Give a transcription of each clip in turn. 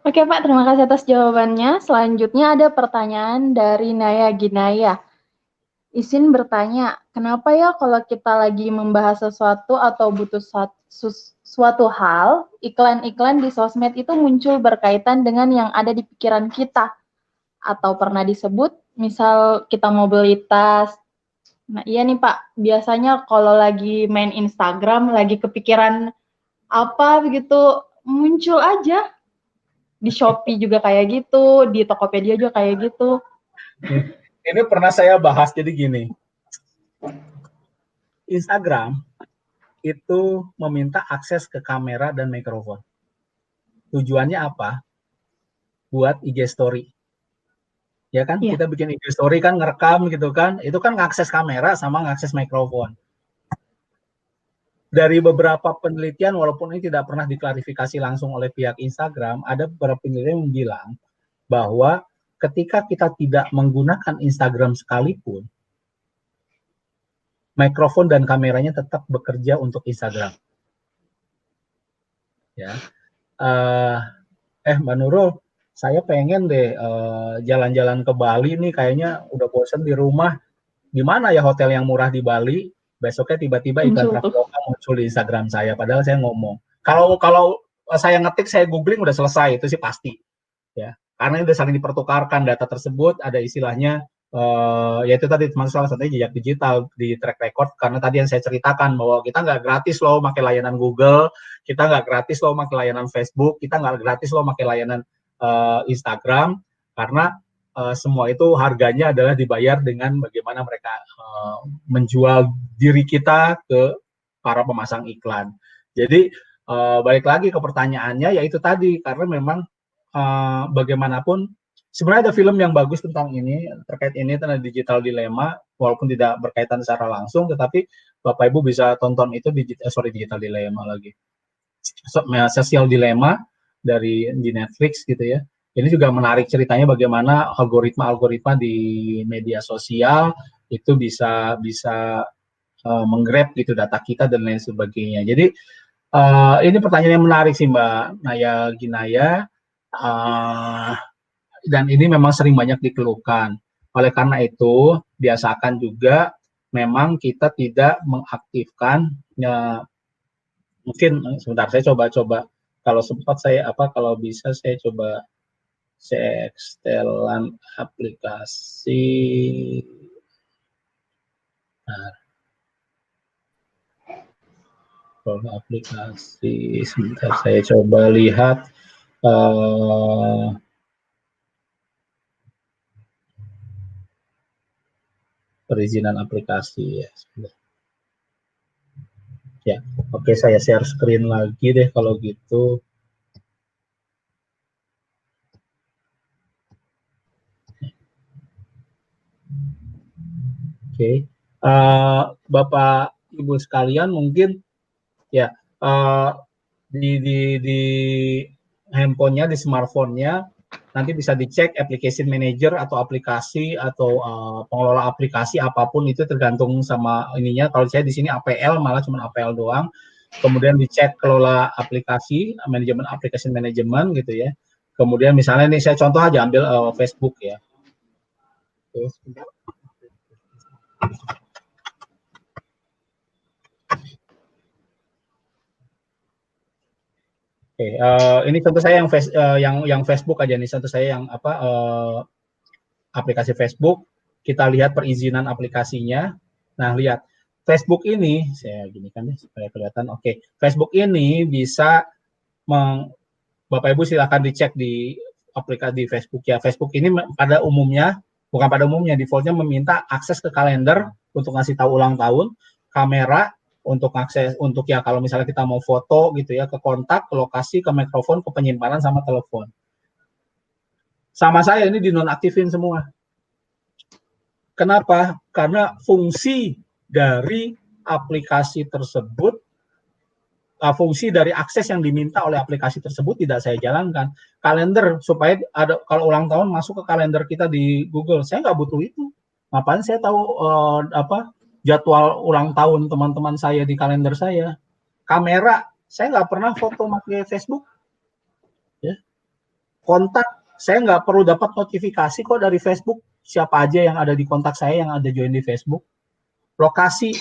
Oke Pak, terima kasih atas jawabannya. Selanjutnya ada pertanyaan dari Naya Ginaya. Izin bertanya, kenapa ya kalau kita lagi membahas sesuatu atau butuh suatu hal, iklan-iklan di sosmed itu muncul berkaitan dengan yang ada di pikiran kita? Atau pernah disebut, misal kita mau beli tas. Nah iya nih Pak, biasanya kalau lagi main Instagram, lagi kepikiran apa begitu, muncul aja. Di Shopee juga kayak gitu, di Tokopedia juga kayak gitu. Ini pernah saya bahas, jadi gini. Instagram itu meminta akses ke kamera dan mikrofon. Tujuannya apa? Buat IG story. Ya kan, Iya. kita bikin IG story kan, ngerekam gitu kan, itu kan ngakses kamera sama ngakses mikrofon. Dari beberapa penelitian, walaupun ini tidak pernah diklarifikasi langsung oleh pihak Instagram, ada beberapa penelitian yang bilang bahwa ketika kita tidak menggunakan Instagram sekalipun, mikrofon dan kameranya tetap bekerja untuk Instagram. Ya, Mbak Nurul, saya pengen deh jalan-jalan ke Bali nih, kayaknya udah bosen di rumah. Gimana ya hotel yang murah di Bali? Besoknya tiba-tiba iklan Traveloka muncul di Instagram saya, padahal saya ngomong. Kalau saya ngetik, saya googling udah selesai, itu sih pasti. Ya, karena udah saling dipertukarkan data tersebut, ada istilahnya yaitu tadi salah satunya jejak digital di track record, karena tadi yang saya ceritakan bahwa kita nggak gratis loh pakai layanan Google, kita nggak gratis loh pakai layanan Facebook, kita nggak gratis loh pakai layanan Instagram, karena semua itu harganya adalah dibayar dengan bagaimana mereka menjual diri kita ke para pemasang iklan. Jadi balik lagi ke pertanyaannya, yaitu tadi, karena memang bagaimanapun sebenarnya ada film yang bagus tentang ini, terkait ini, tentang digital dilema, walaupun tidak berkaitan secara langsung, tetapi Bapak Ibu bisa tonton itu digital dilema lagi, social dilema di Netflix gitu ya. Ini juga menarik ceritanya bagaimana algoritma di media sosial itu bisa menggrab gitu data kita dan lain sebagainya. Jadi ini pertanyaan yang menarik sih Mbak Naya Ginaya. Dan ini memang sering banyak dikeluhkan. Oleh karena itu, biasakan juga memang kita tidak mengaktifkan, mungkin sebentar saya coba kalau sempat saya kalau bisa saya coba setelan aplikasi. Nah, kalau aplikasi sebentar saya coba lihat perizinan aplikasi ya. Ya, oke, saya share screen lagi deh kalau gitu. Oke, Bapak Ibu sekalian mungkin ya di handphonenya, di smartphone-nya nanti bisa dicek application manager atau aplikasi atau pengelola aplikasi apapun itu tergantung sama ininya. Kalau saya di sini APL, malah cuma APL doang. Kemudian dicek kelola aplikasi, manajemen application management gitu ya. Kemudian misalnya ini saya contoh aja ambil Facebook ya. Oke, sebentar. Oke, ini contoh saya yang Facebook aja nih, contoh saya yang aplikasi Facebook. Kita lihat perizinan aplikasinya. Nah, lihat Facebook ini, saya gini kan ya supaya kelihatan. Oke, Facebook ini bisa Bapak Ibu silakan dicek di aplikasi di Facebook ya. Facebook ini pada umumnya, bukan pada umumnya, defaultnya meminta akses ke kalender untuk ngasih tahu ulang tahun, kamera untuk akses untuk ya kalau misalnya kita mau foto gitu ya, ke kontak, ke lokasi, ke mikrofon, ke penyimpanan sama telepon. Sama saya ini dinonaktifin semua. Kenapa? Karena fungsi dari aplikasi tersebut, fungsi dari akses yang diminta oleh aplikasi tersebut tidak saya jalankan. Kalender supaya ada kalau ulang tahun masuk ke kalender kita di Google, saya nggak butuh itu. Ngapain saya tahu jadwal ulang tahun teman-teman saya di kalender saya. Kamera, saya nggak pernah foto pakai Facebook. Ya. kontak, saya nggak perlu dapat notifikasi kok dari Facebook, siapa aja yang ada di kontak saya yang ada join di Facebook. Lokasi,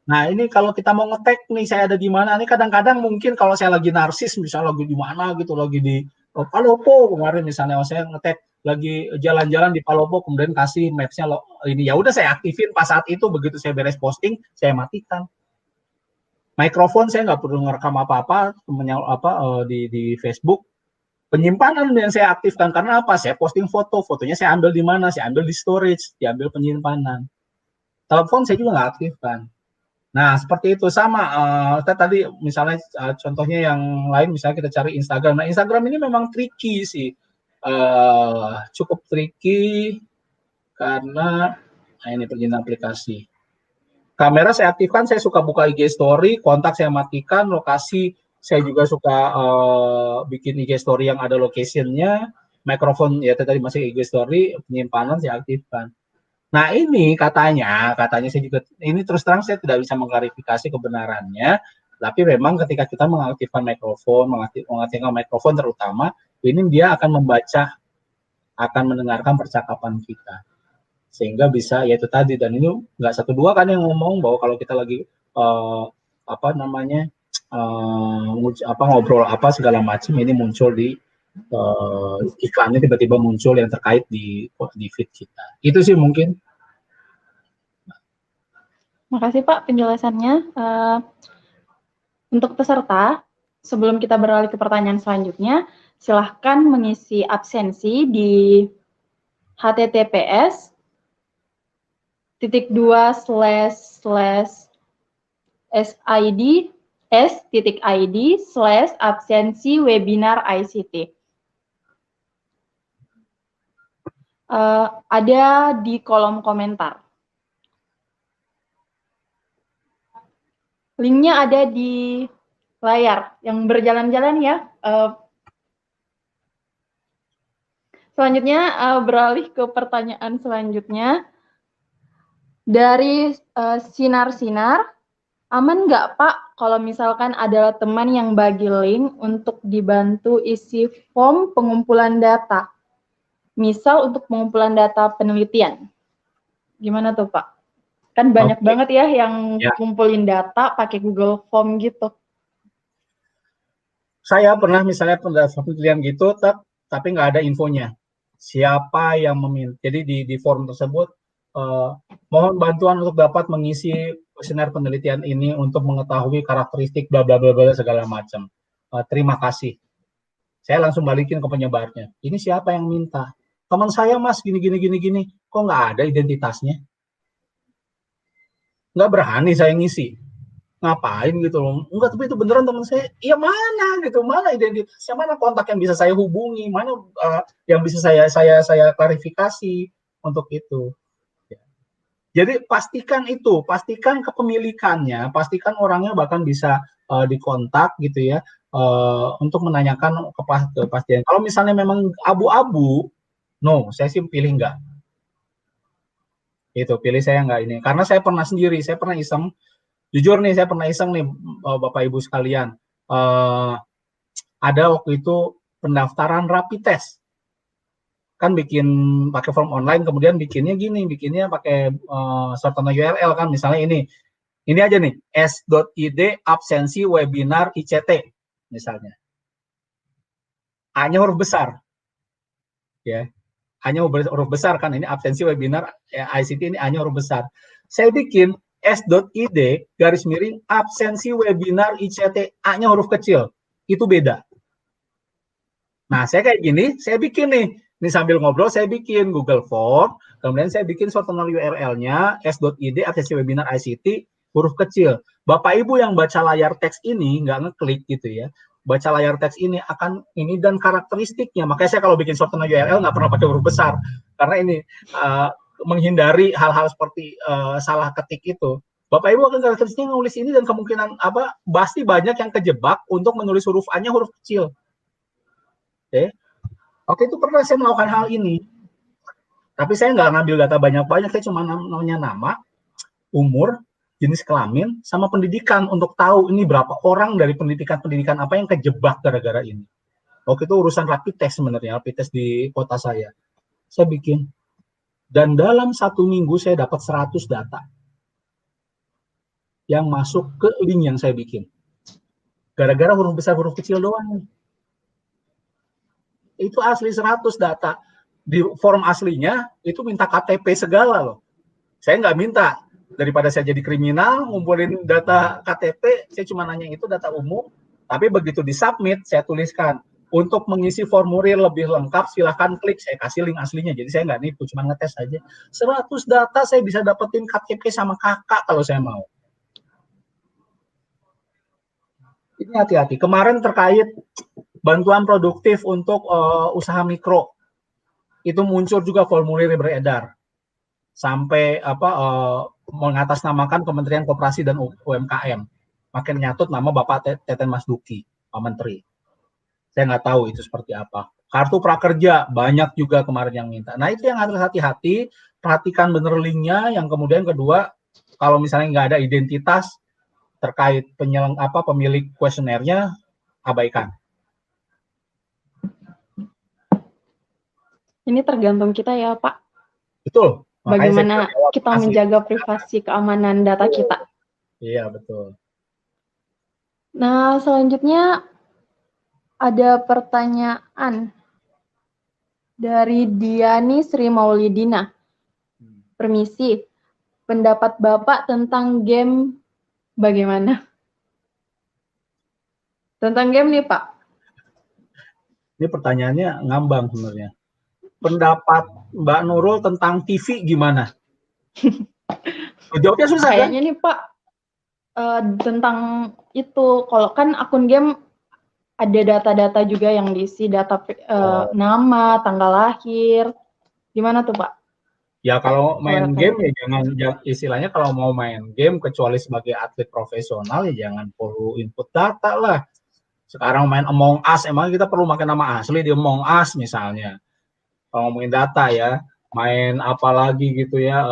nah ini kalau kita mau ngetek nih saya ada di mana, ini kadang-kadang mungkin kalau saya lagi narsis, misalnya lagi di mana gitu, lagi di Palopo kemarin misalnya, saya ngetek lagi jalan-jalan di Palopo, kemudian kasih mapsnya ini, ya udah saya aktifin pas saat itu, begitu saya beres posting, saya matikan. Mikrofon saya nggak perlu ngerekam apa-apa di Facebook. Penyimpanan yang saya aktifkan karena apa? Saya posting foto, fotonya saya ambil di mana? Saya ambil di storage, diambil penyimpanan. Telepon saya juga nggak aktifkan. Nah, seperti itu sama. Tadi misalnya contohnya yang lain, misalnya kita cari Instagram. Nah, Instagram ini memang tricky sih, cukup tricky karena ini perizinan aplikasi. Kamera saya aktifkan, saya suka buka IG story, kontak saya matikan, lokasi saya juga suka bikin IG story yang ada location-nya, mikrofon ya tadi masih IG story, penyimpanan saya aktifkan. Nah ini katanya saya juga, ini terus terang saya tidak bisa mengklarifikasi kebenarannya, tapi memang ketika kita mengaktifkan mikrofon terutama, ini dia akan membaca, akan mendengarkan percakapan kita. Sehingga bisa, ya itu tadi, dan ini nggak satu dua kan yang ngomong bahwa kalau kita lagi ngobrol segala macam, ini muncul di iklannya tiba-tiba muncul yang terkait di feed kita. Itu sih mungkin. Makasih Pak penjelasannya. Untuk peserta, sebelum kita beralih ke pertanyaan selanjutnya, silahkan mengisi absensi di https://sid/absensi webinar ICT. Ada di kolom komentar. Linknya ada di layar yang berjalan-jalan ya. Selanjutnya beralih ke pertanyaan selanjutnya. Dari Sinar-Sinar, aman nggak Pak kalau misalkan ada teman yang bagi link untuk dibantu isi form pengumpulan data? Misal untuk pengumpulan data penelitian. Gimana tuh Pak? Kan banyak banget ya yang kumpulin data pakai Google Form gitu. Saya pernah misalnya penelitian gitu, tapi nggak ada infonya. Siapa yang meminta? Jadi di form tersebut, mohon bantuan untuk dapat mengisi kuesioner penelitian ini untuk mengetahui karakteristik bla bla bla bla segala macam. Terima kasih. Saya langsung balikin ke penyebarnya. Ini siapa yang minta? Teman saya Mas, gini. Kok nggak ada identitasnya? Nggak berani saya ngisi. Ngapain gitu loh? Enggak, tapi itu beneran teman saya. Iya mana gitu? Mana identitasnya? Mana kontak yang bisa saya hubungi? Mana yang bisa saya klarifikasi untuk itu? Jadi pastikan kepemilikannya, pastikan orangnya bahkan bisa dikontak gitu ya, untuk menanyakan kepastian. Kalau misalnya memang abu-abu, no, saya sih pilih enggak. Itu pilih saya enggak ini, karena saya pernah iseng. Jujur nih, saya pernah iseng nih, Bapak Ibu sekalian. Ada waktu itu pendaftaran rapid test. Kan bikin pakai form online, kemudian bikinnya pakai shortener URL kan, misalnya ini aja nih, s.id absensi webinar ICT misalnya. A-nya huruf besar. Ya. A-nya huruf besar kan, ini absensi webinar ICT, ini A-nya huruf besar. Saya bikin s.id garis miring absensi webinar ICT, A-nya huruf kecil. Itu beda. Nah, saya kayak gini, saya bikin nih. Ini sambil ngobrol, saya bikin Google Form, kemudian saya bikin shortener URL-nya, s.id, absensi webinar ICT, huruf kecil. Bapak Ibu yang baca layar teks ini, nggak ngeklik gitu ya, baca layar teks ini akan ini dan karakteristiknya. Makanya saya kalau bikin shortener URL nggak pernah pakai huruf besar, karena ini menghindari hal-hal seperti salah ketik itu. Bapak Ibu akan karakteristiknya nulis ini dan kemungkinan pasti banyak yang kejebak untuk menulis huruf A-nya huruf kecil. Oke, itu pernah saya melakukan hal ini. Tapi saya nggak ngambil data banyak-banyak, saya cuma namanya nama, umur, jenis kelamin, sama pendidikan untuk tahu ini berapa orang dari pendidikan apa yang kejebak gara-gara ini. Waktu itu urusan rapid test sebenarnya, rapid test di kota saya. Saya bikin. Dan dalam 1 minggu saya dapat 100 data yang masuk ke link yang saya bikin. Gara-gara huruf besar, huruf kecil doang. Itu asli 100 data. Di form aslinya, itu minta KTP segala loh. Saya nggak minta. Daripada saya jadi kriminal, ngumpulin data KTP, saya cuma nanya itu data umum. Tapi begitu di-submit, saya tuliskan, untuk mengisi formulir lebih lengkap, silahkan klik. Saya kasih link aslinya, jadi saya nggak nipu, cuma ngetes aja. 100 data saya bisa dapetin KTP sama kakak kalau saya mau. Ini hati-hati. Kemarin terkait bantuan produktif untuk usaha mikro, itu muncul juga formulir beredar. Sampai mengatasnamakan Kementerian Koperasi dan UMKM. Makin nyatut nama Bapak Teten Mas Duki, Pak Menteri. Saya nggak tahu itu seperti apa. Kartu prakerja, banyak juga kemarin yang minta. Nah, itu yang harus hati-hati, perhatikan bener linknya. Yang kemudian kedua, kalau misalnya nggak ada identitas terkait pemilik kuesionernya, abaikan. Ini tergantung kita ya, Pak. Betul. Bagaimana kita menjaga privasi keamanan data kita. Iya, betul. Nah, selanjutnya ada pertanyaan dari Diani Sri Maulidina. Permisi, pendapat Bapak tentang game bagaimana? Tentang game nih, Pak. Ini pertanyaannya ngambang sebenarnya. Pendapat Mbak Nurul tentang TV gimana? Jawabnya susah kan? Kayaknya nih Pak, tentang itu, kalau kan akun game ada data-data juga yang diisi, data nama, tanggal lahir, gimana tuh Pak? Ya kalau main game ya jangan, istilahnya kalau mau main game kecuali sebagai atlet profesional ya jangan perlu input data lah. Sekarang main Among Us, emang kita perlu pakai nama asli di Among Us misalnya. Kalau ngomongin data ya, main apa lagi gitu ya,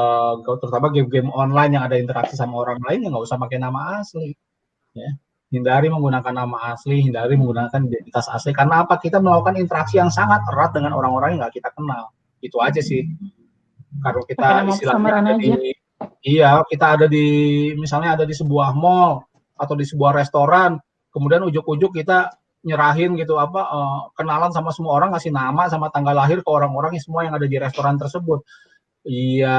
terutama game-game online yang ada interaksi sama orang lain ya nggak usah pakai nama asli. Ya. Hindari menggunakan nama asli, hindari menggunakan identitas asli. Karena apa? Kita melakukan interaksi yang sangat erat dengan orang-orang yang nggak kita kenal. Itu aja sih. Kalau kita istilahnya ada di, iya, kita ada di, misalnya ada di sebuah mall atau di sebuah restoran, kemudian ujuk-ujuk kita nyerahin gitu kenalan sama semua orang, ngasih nama sama tanggal lahir ke orang-orang semua yang ada di restoran tersebut. Iya,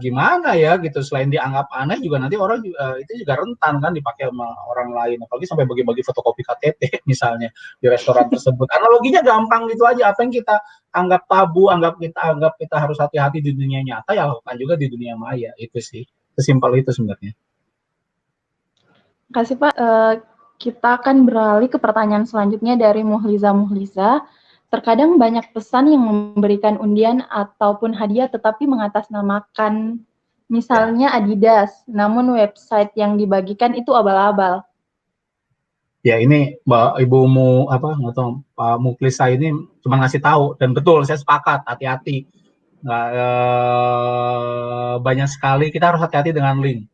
gimana ya gitu, selain dianggap aneh juga nanti orang itu juga rentan kan dipakai sama orang lain, apalagi sampai bagi-bagi fotokopi KTP misalnya di restoran tersebut. Analoginya gampang gitu aja, apa yang kita anggap tabu, anggap kita harus hati-hati di dunia nyata, ya lakukan juga di dunia maya. Itu sih, sesimpel itu sebenarnya. Terima kasih Pak. Kita akan beralih ke pertanyaan selanjutnya dari Muhliza. Terkadang banyak pesan yang memberikan undian ataupun hadiah tetapi mengatasnamakan misalnya Adidas, namun website yang dibagikan itu abal-abal. Ya ini ibumu atau Pak Muklisa ini cuma ngasih tahu, dan betul saya sepakat, hati-hati. Banyak sekali kita harus hati-hati dengan link.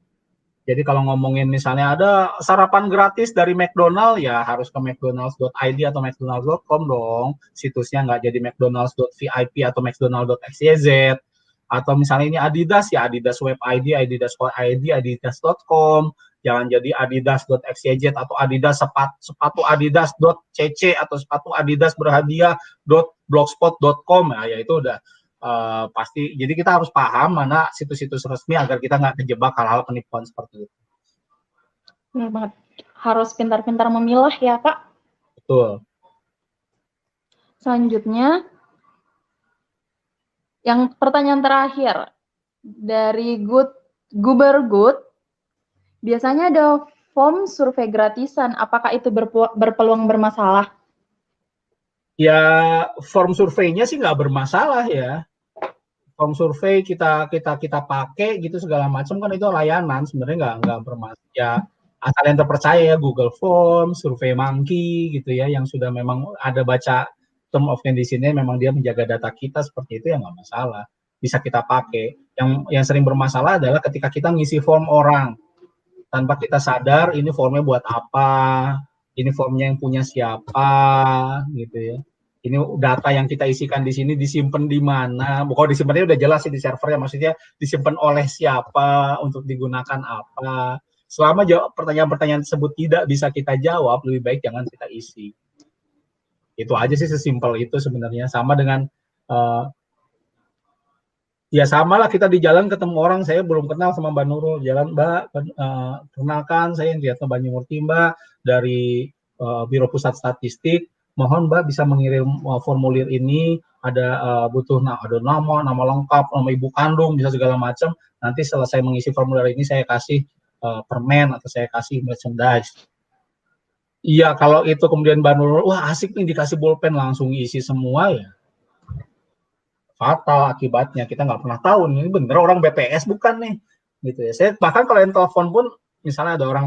Jadi kalau ngomongin misalnya ada sarapan gratis dari McDonald, ya harus ke mcdonalds.id atau mcdonalds.com dong. Situsnya nggak jadi mcdonalds.vip atau mcdonalds.xyz. Atau misalnya ini Adidas, ya Adidas web ID, Adidas core ID, adidas.com. Jangan jadi adidas.xyz atau adidas sepatu adidas.cc atau sepatu adidas berhadiah.blogspot.com. Ya itu udah pasti. Jadi kita harus paham mana situs-situs resmi agar kita nggak kejebak hal-hal penipuan seperti itu. Benar banget. Harus pintar-pintar memilah ya Pak. Betul. Selanjutnya, yang pertanyaan terakhir dari Good. Biasanya ada form survei gratisan. Apakah itu berpeluang bermasalah? Ya form surveinya sih nggak bermasalah ya. Form survei kita pakai gitu segala macam kan itu layanan, sebenarnya nggak bermasalah ya, asal yang terpercaya ya, Google Form, Survey Monkey gitu ya, yang sudah memang ada baca term of condition-nya, memang dia menjaga data kita seperti itu ya nggak masalah, bisa kita pakai. Yang sering bermasalah adalah ketika kita ngisi form orang tanpa kita sadar ini formnya buat apa, ini formnya yang punya siapa, gitu ya. Ini data yang kita isikan di sini disimpan di mana? Bukan disimpannya udah jelas sih di servernya, maksudnya disimpan oleh siapa, untuk digunakan apa. Selama pertanyaan-pertanyaan tersebut tidak bisa kita jawab, lebih baik jangan kita isi. Itu aja sih, sesimpel itu sebenarnya. Sama dengan ya sama lah, kita di jalan ketemu orang, saya belum kenal sama Mbak Nurul, jalan Mbak, kenalkan saya Indriatno Banyumurti Mbak, dari Biro Pusat Statistik, mohon Mbak bisa mengirim formulir ini, ada butuh ada nama lengkap, nama ibu kandung, bisa segala macam, nanti setelah saya mengisi formulir ini saya kasih permen atau saya kasih merchandise. Iya, kalau itu kemudian Mbak Nurul, wah asik nih dikasih bolpen, langsung isi semua, ya fatal akibatnya. Kita nggak pernah tahu ini bener orang BPS bukan nih, gitu ya. Saya bahkan kalau yang telepon pun, misalnya ada orang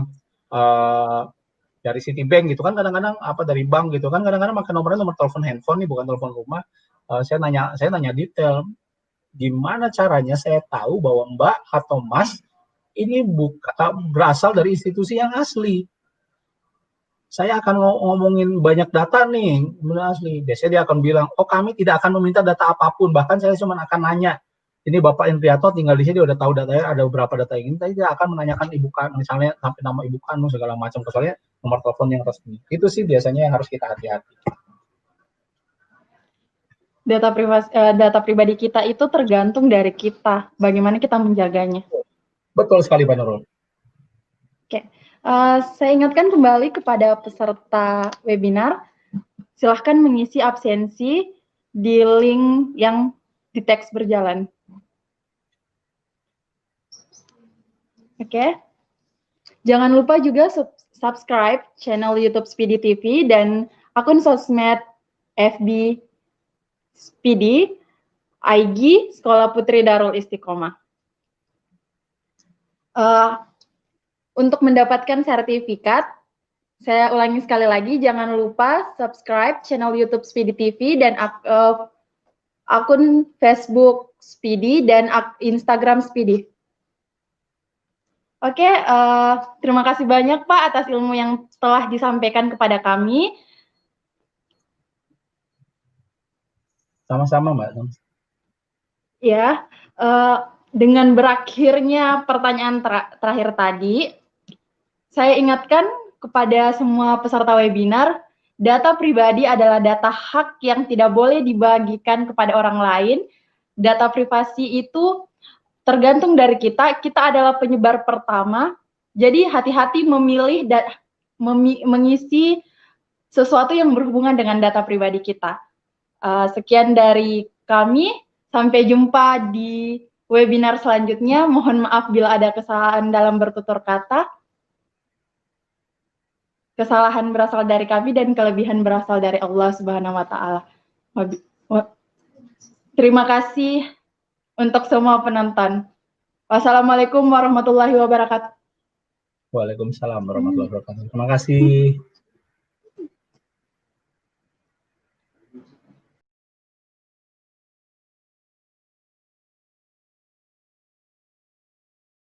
dari Citibank gitu kan, kadang-kadang apa dari bank gitu kan, kadang-kadang pakai nomornya nomor telepon handphone nih, bukan telepon rumah. Saya nanya detail, gimana caranya saya tahu bahwa Mbak atau Mas ini berasal dari institusi yang asli. Saya akan ngomongin banyak data nih, benar asli. Biasanya dia akan bilang, oh kami tidak akan meminta data apapun, bahkan saya cuma akan nanya, ini Bapak Indriatno tinggal di sini, udah tahu datanya, ada beberapa data yang ini, tapi dia akan menanyakan ibu kandung, misalnya sampai nama ibu kandung segala macam, kecuali nomor telepon yang resmi. Itu sih biasanya yang harus kita hati-hati. Data pribadi kita itu tergantung dari kita, bagaimana kita menjaganya. Betul sekali, Pak Nurul. Oke. Saya ingatkan kembali kepada peserta webinar, silahkan mengisi absensi di link yang di teks berjalan. Oke. Jangan lupa juga subscribe channel YouTube Speedy TV dan akun sosmed FB Speedy, IG Sekolah Putri Darul Istiqomah. Untuk mendapatkan sertifikat, saya ulangi sekali lagi, jangan lupa subscribe channel YouTube Speedy TV dan akun Facebook Speedy dan Instagram Speedy. Oke, terima kasih banyak Pak atas ilmu yang telah disampaikan kepada kami. Sama-sama Mbak. Ya, dengan berakhirnya pertanyaan terakhir tadi, saya ingatkan kepada semua peserta webinar, data pribadi adalah data hak yang tidak boleh dibagikan kepada orang lain. Data privasi itu tergantung dari kita adalah penyebar pertama, jadi hati-hati memilih dan mengisi sesuatu yang berhubungan dengan data pribadi kita. Sekian dari kami, sampai jumpa di webinar selanjutnya. Mohon maaf bila ada kesalahan dalam bertutur kata. Kesalahan berasal dari kami dan kelebihan berasal dari Allah Subhanahu wa Ta'ala. Terima kasih untuk semua penonton. Wassalamualaikum warahmatullahi wabarakatuh. Waalaikumsalam warahmatullahi wabarakatuh. Terima kasih.